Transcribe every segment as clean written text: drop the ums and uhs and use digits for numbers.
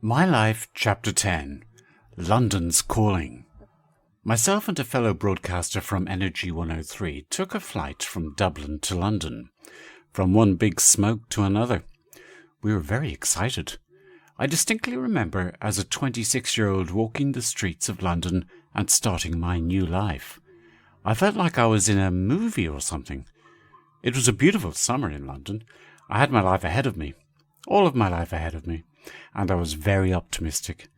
My Life, Chapter 10, London's Calling. Myself and a fellow broadcaster from Energy 103 took a flight from Dublin to London, from one big smoke to another. We were very excited. I distinctly remember as a 26-year-old walking the streets of London and starting my new life. I felt like I was in a movie or something. It was a beautiful summer in London. I had my life ahead of me, all of my life ahead of me, and I was very optimistic.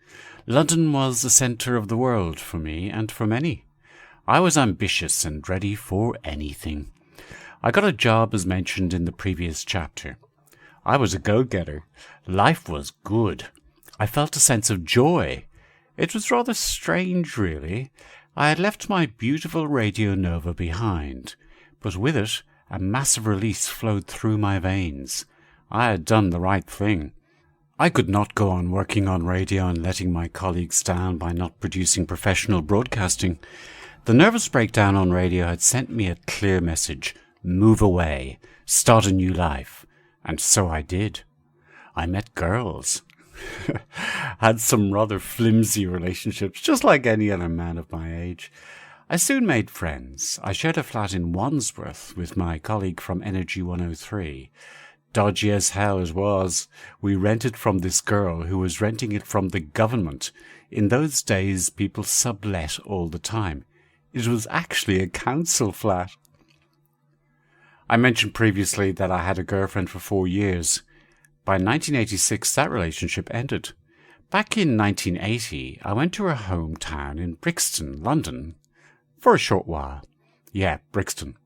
London was the centre of the world for me and for many. I was ambitious and ready for anything. I got a job as mentioned in the previous chapter. I was a go-getter. Life was good. I felt a sense of joy. It was rather strange, really. I had left my beautiful Radio Nova behind, but with it a massive release flowed through my veins. I had done the right thing. I could not go on working on radio and letting my colleagues down by not producing professional broadcasting. The nervous breakdown on radio had sent me a clear message: move away, start a new life. And so I did. I met girls. Had some rather flimsy relationships, just like any other man of my age. I soon made friends. I shared a flat in Wandsworth with my colleague from Energy 103. Dodgy as hell it was, we rented from this girl who was renting it from the government. In those days, people sublet all the time. It was actually a council flat. I mentioned previously that I had a girlfriend for 4 years. By 1986, that relationship ended. Back in 1980, I went to her hometown in Brixton, London, for a short while. Yeah, Brixton.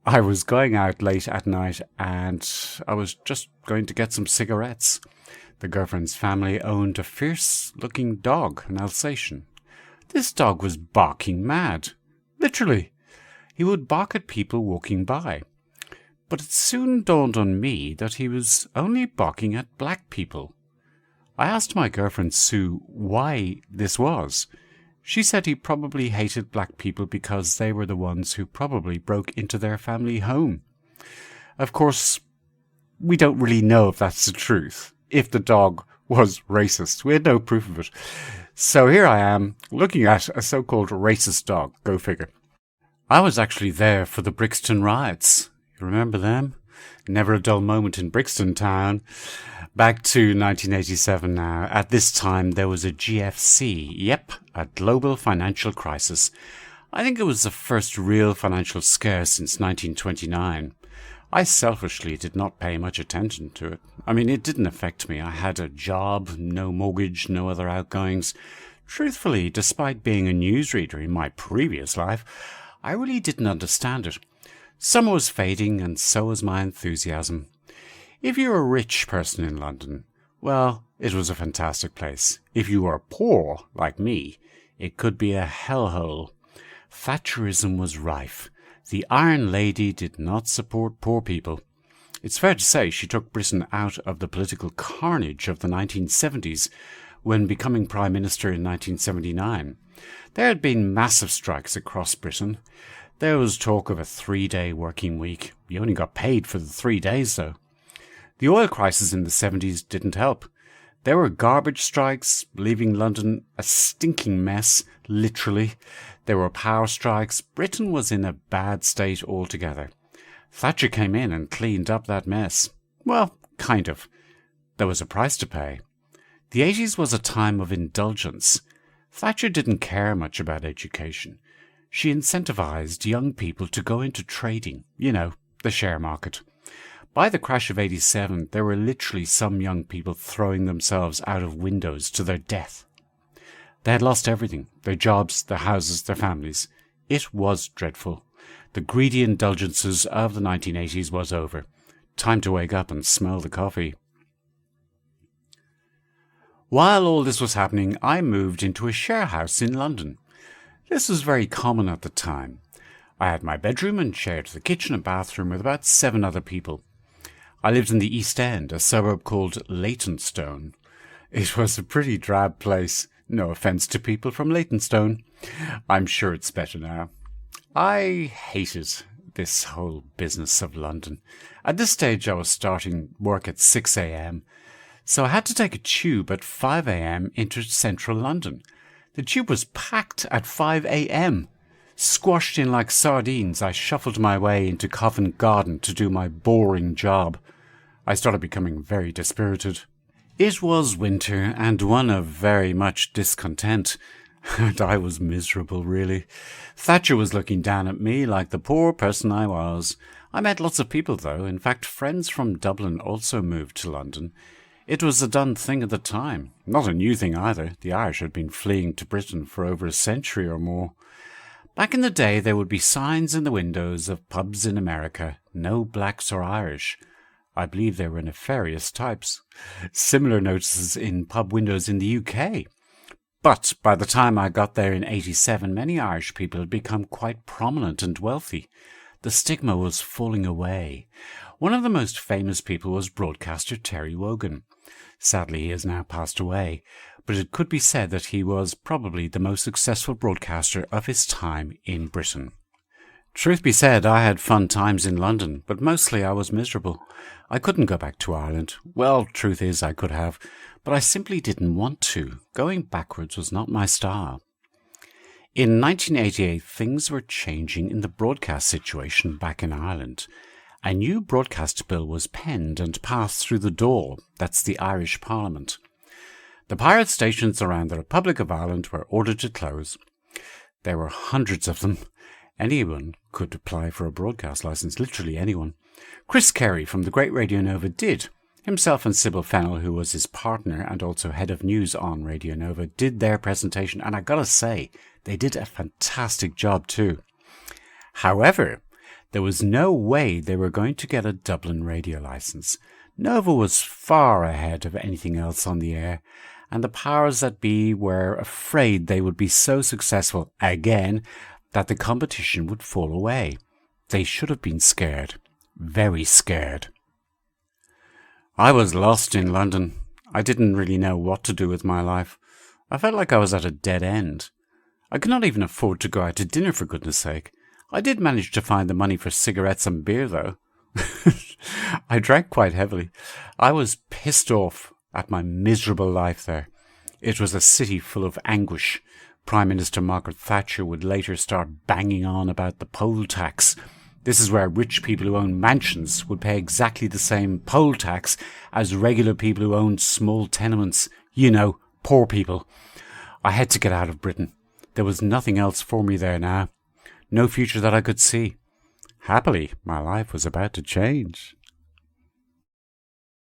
I was going out late at night and I was just going to get some cigarettes. The girlfriend's family owned a fierce-looking dog, an Alsatian. This dog was barking mad. Literally. He would bark at people walking by. But it soon dawned on me that he was only barking at black people. I asked my girlfriend Sue why this was. She said he probably hated black people because they were the ones who probably broke into their family home. Of course, we don't really know if that's the truth. If the dog was racist, we had no proof of it. So here I am, looking at a so-called racist dog. Go figure. I was actually there for the Brixton riots. You remember them? Never a dull moment in Brixton town. Back to 1987 now. At this time, there was a GFC. Yep, a global financial crisis. I think it was the first real financial scare since 1929. I selfishly did not pay much attention to it. I mean, it didn't affect me. I had a job, no mortgage, no other outgoings. Truthfully, despite being a newsreader in my previous life, I really didn't understand it. Summer was fading, and so was my enthusiasm. If you were a rich person in London, well, it was a fantastic place. If you were poor, like me, it could be a hellhole. Thatcherism was rife. The Iron Lady did not support poor people. It's fair to say she took Britain out of the political carnage of the 1970s when becoming Prime Minister in 1979. There had been massive strikes across Britain. There was talk of a 3-day working week. You only got paid for the 3 days, though. The oil crisis in the 70s didn't help. There were garbage strikes, leaving London a stinking mess, literally. There were power strikes. Britain was in a bad state altogether. Thatcher came in and cleaned up that mess. Well, kind of. There was a price to pay. The 80s was a time of indulgence. Thatcher didn't care much about education. She incentivized young people to go into trading, the share market. By the crash of 87, there were literally some young people throwing themselves out of windows to their death. They had lost everything, their jobs, their houses, their families. It was dreadful. The greedy indulgences of the 1980s was over. Time to wake up and smell the coffee. While all this was happening, I moved into a share house in London. This was very common at the time. I had my bedroom and shared the kitchen and bathroom with about 7 other people. I lived in the East End, a suburb called Leytonstone. It was a pretty drab place. No offence to people from Leytonstone. I'm sure it's better now. I hated this whole business of London. At this stage, I was starting work at 6 a.m. So I had to take a tube at 5 a.m. into central London. The tube was packed at 5 a.m. Squashed in like sardines, I shuffled my way into Covent Garden to do my boring job. I started becoming very dispirited. It was winter, and one of very much discontent, and I was miserable, really. Thatcher was looking down at me like the poor person I was. I met lots of people, though. In fact, friends from Dublin also moved to London. It was a done thing at the time. Not a new thing either. The Irish had been fleeing to Britain for over a century or more. Back in the day, there would be signs in the windows of pubs in America, no blacks or Irish. I believe they were nefarious types. Similar notices in pub windows in the UK. But by the time I got there in 87, many Irish people had become quite prominent and wealthy. The stigma was falling away. One of the most famous people was broadcaster Terry Wogan. Sadly, he has now passed away, but it could be said that he was probably the most successful broadcaster of his time in Britain. Truth be said, I had fun times in London, but mostly I was miserable. I couldn't go back to Ireland. Well, truth is I could have, but I simply didn't want to. Going backwards was not my style. In 1988, things were changing in the broadcast situation back in Ireland. A new broadcast bill was penned and passed through the Dáil, that's the Irish Parliament. The pirate stations around the Republic of Ireland were ordered to close. There were hundreds of them. Anyone could apply for a broadcast licence, literally anyone. Chris Carey from the Great Radio Nova did. Himself and Sybil Fennell, who was his partner and also head of news on Radio Nova, did their presentation, and I gotta say, they did a fantastic job too. However, there was no way they were going to get a Dublin radio licence. Nova was far ahead of anything else on the air, and the powers that be were afraid they would be so successful again that the competition would fall away. They should have been scared. Very scared. I was lost in London. I didn't really know what to do with my life. I felt like I was at a dead end. I could not even afford to go out to dinner, for goodness sake. I did manage to find the money for cigarettes and beer, though. I drank quite heavily. I was pissed off at my miserable life there. It was a city full of anguish. Prime Minister Margaret Thatcher would later start banging on about the poll tax. This is where rich people who own mansions would pay exactly the same poll tax as regular people who owned small tenements. You know, poor people. I had to get out of Britain. There was nothing else for me there now. No future that I could see. Happily, my life was about to change.